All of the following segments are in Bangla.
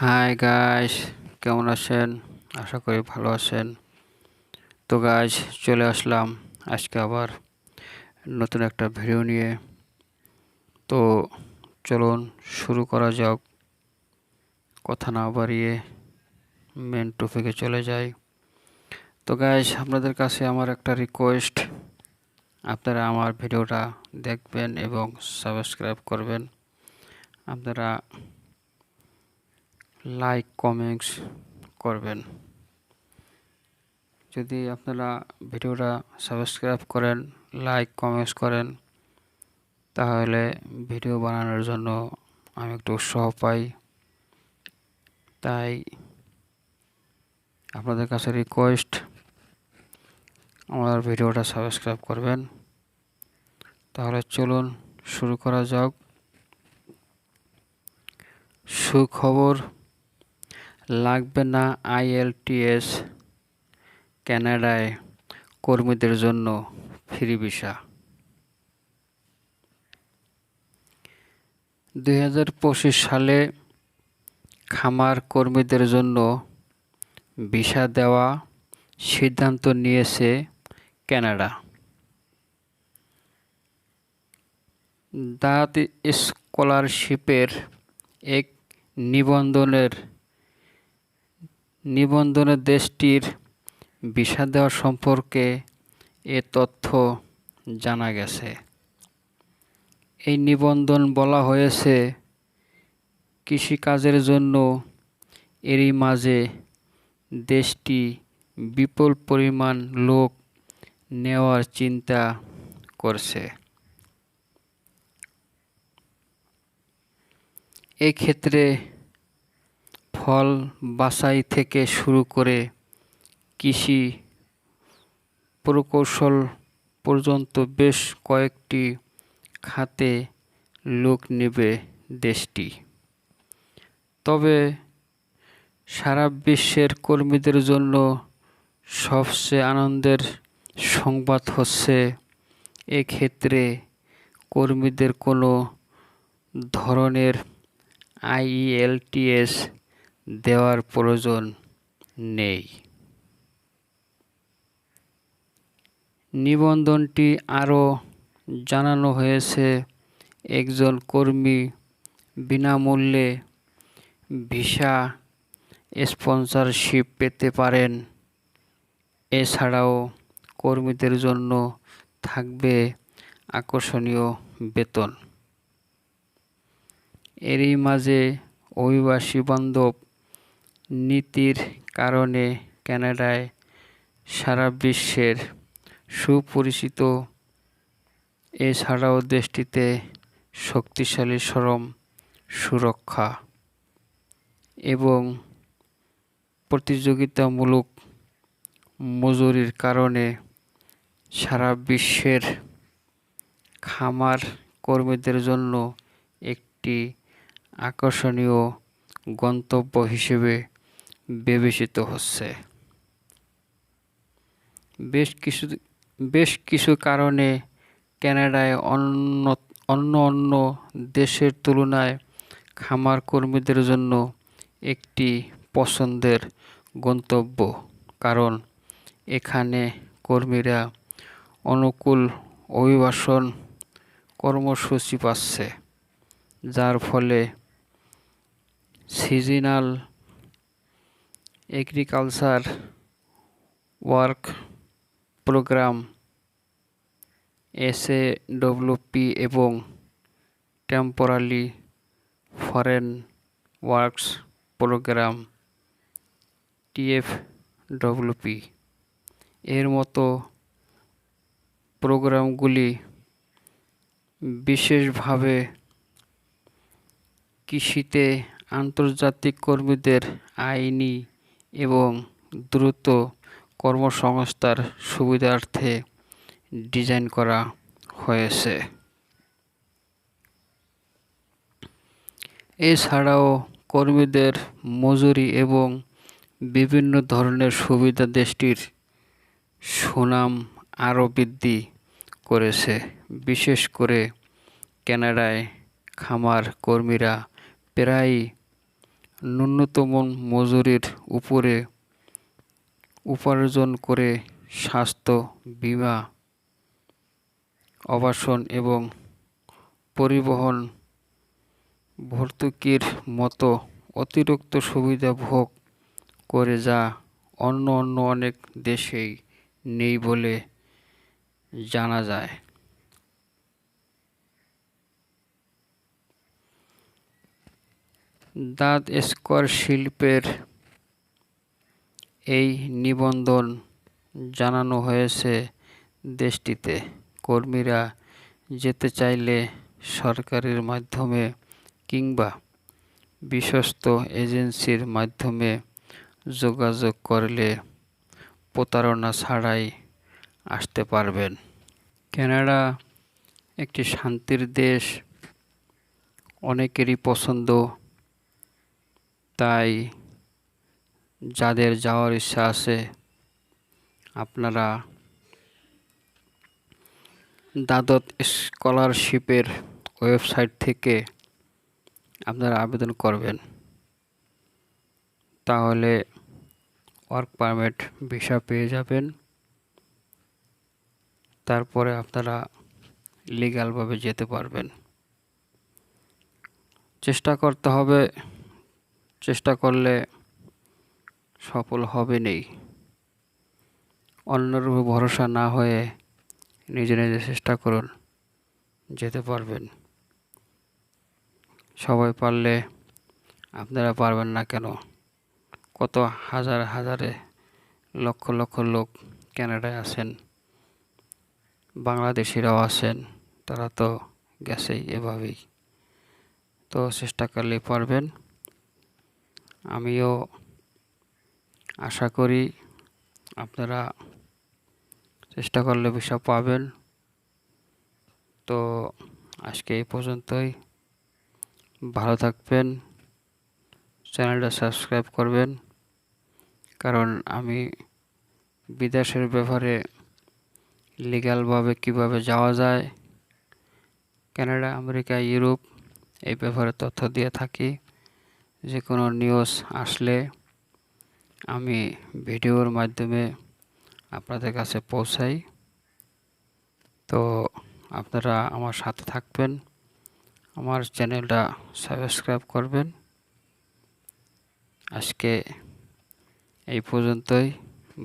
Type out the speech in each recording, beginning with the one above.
হাই গাইস, কেমন আছেন? আশা করি ভালো আছেন। তো গাইস, চলে আসলাম আজকে আবার নতুন একটা ভিডিও নিয়ে। তো চলুন শুরু করা যাক। কথা না বাড়িয়ে মেন টপিকে চলে যাই। তো গাইস, আপনাদের কাছে আমার একটা রিকোয়েস্ট, আপনারা আমার ভিডিওটা দেখবেন এবং সাবস্ক্রাইব করবেন। আপনারা লাইক কমেন্টস করবেন। যদি আপনারা ভিডিওটা সাবস্ক্রাইব করেন, লাইক কমেন্টস করেন, তাহলে ভিডিও বানানোর জন্য আমি একটু উৎসাহ পাই। তাই আপনাদের কাছে রিকোয়েস্ট, আমার ভিডিওটা সাবস্ক্রাইব করবেন। তাহলে চলুন শুরু করা যাক। সুখবর, লাগবে না IELTS, কানাডায় কর্মীদের জন্য ফ্রি ভিসা। 2025 সালে খামার কর্মীদের জন্য ভিসা দেওয়া সিদ্ধান্ত নিয়েছে কানাডা। দাঁত স্কলারশিপের এক নিবন্ধনে দেশটির ভিসা দেওয়া সম্পর্কে এ তথ্য জানা গেছে। এই নিবন্ধন বলা হয়েছে কৃষিকাজের জন্য এরই মাঝে দেশটি বিপুল পরিমাণ লোক নেওয়ার চিন্তা করছে। এক্ষেত্রে ফল বাছাই থেকে শুরু করে কৃষি প্রকৌশল পর্যন্ত বেশ কয়েকটি খাতে লোক নেবে দেশটি। তবে সারা বিশ্বের কর্মীদের জন্য সবচেয়ে আনন্দের সংবাদ হচ্ছে, এক্ষেত্রে কর্মীদের কোনো ধরনের IELTS দেওয়ার প্রয়োজন নেই। নিবন্ধনটি আরও জানানো হয়েছে, একজন কর্মী বিনামূল্যে ভিসা স্পন্সরশিপ পেতে পারেন। এছাড়াও কর্মীদের জন্য থাকবে আকর্ষণীয় বেতন। এরই মাঝে অভিবাসী বান্ধব নীতির কারণে কানাডায় সারা বিশ্বের সুপরিচিত। এছাড়াও দেশটিতে শক্তিশালী শ্রম সুরক্ষা এবং প্রতিযোগিতামূলক মজুরির কারণে সারা বিশ্বের খামার কর্মীদের জন্য একটি আকর্ষণীয় গন্তব্য হিসেবে বিবেচিত হচ্ছে। বেশ কিছু কারণে কানাডায় অন্য দেশের তুলনায় খামার কর্মীদের জন্য একটি পছন্দের গন্তব্য, কারণ এখানে কর্মীরা অনুকূল অভিবাসন কর্মসূচি পাচ্ছে, যার ফলে seasonal agriculture work programme SAWP এবং temporary foreign works programme TFWP এর মতো প্রোগ্রামগুলি বিশেষভাবে কৃষিতে আন্তর্জাতিক কর্মীদের আইনি এবং দ্রুত কর্মসংস্থার সুবিধার্থে ডিজাইন করা হয়েছে। এছাড়াও কর্মীদের মজুরি এবং বিভিন্ন ধরনের সুবিধা দেশটির সুনাম আরও বৃদ্ধি করেছে। বিশেষ করে কানাডায় খামার কর্মীরা প্রায়ই ন্যূনতম মজুরির উপরে উপার্জন করে স্বাস্থ্য বীমা, আবাসন এবং পরিবহন ভর্তুকির মতো অতিরিক্ত সুবিধা ভোগ করে, যা অন্য অনেক দেশেই নেই বলে জানা যায়। দাঁত স্কোয়ার শিল্পের এই নিবন্ধন জানানো হয়েছে দেশটিতে কর্মীরা যেতে চাইলে সরকারের মাধ্যমে কিংবা বিশ্বস্ত এজেন্সির মাধ্যমে যোগাযোগ করলে প্রতারণা ছাড়াই আসতে পারবেন। কানাডা একটি শান্তির দেশ, অনেকেরই পছন্দ, তাই যাদের যাওয়ার ইচ্ছা আছে আপনারা দাদত স্কলারশিপের ওয়েবসাইট থেকে আপনারা আবেদন করবেন, তাহলে ওয়ার্ক পারমিট ভিসা পেয়ে যাবেন। তারপরে আপনারা লিগ্যালভাবে যেতে পারবেন। চেষ্টা করতে হবে, চেষ্টা করলে সফল হবেনই। অন্যের উপর ভরসা না হয়ে নিজে নিজে চেষ্টা করুন, যেতে পারবেন। সবাই পারলে আপনারা পারবেন না কেন? কত হাজারে লক্ষ লক্ষ লোক কানাডায় আছেন, বাংলাদেশিরাও আছেন, তারা তো গেছেই এভাবেই। তো চেষ্টা করলেই পারবেন। আমিও আশা করি আপনারা চেষ্টা করলে ভিসা পাবেন। তো আজকে এই পর্যন্তই। ভালো থাকবেন, চ্যানেলটা সাবস্ক্রাইব করবেন, কারণ আমি বিদেশের ব্যাপারে লিগ্যালভাবে কিভাবে যাওয়া যায়, কানাডা, আমেরিকা, ইউরোপ, এই ব্যাপারে তথ্য দিয়ে থাকি। যে কোনো নিউজ আসলে আমি ভিডিওর মাধ্যমে আপনাদের কাছে পৌঁছাই। তো আপনারা আমার সাথে থাকবেন, আমার চ্যানেলটা সাবস্ক্রাইব করবেন। আজকে এই পর্যন্তই।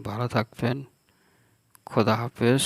ভালো থাকবেন। খোদা হাফেজ।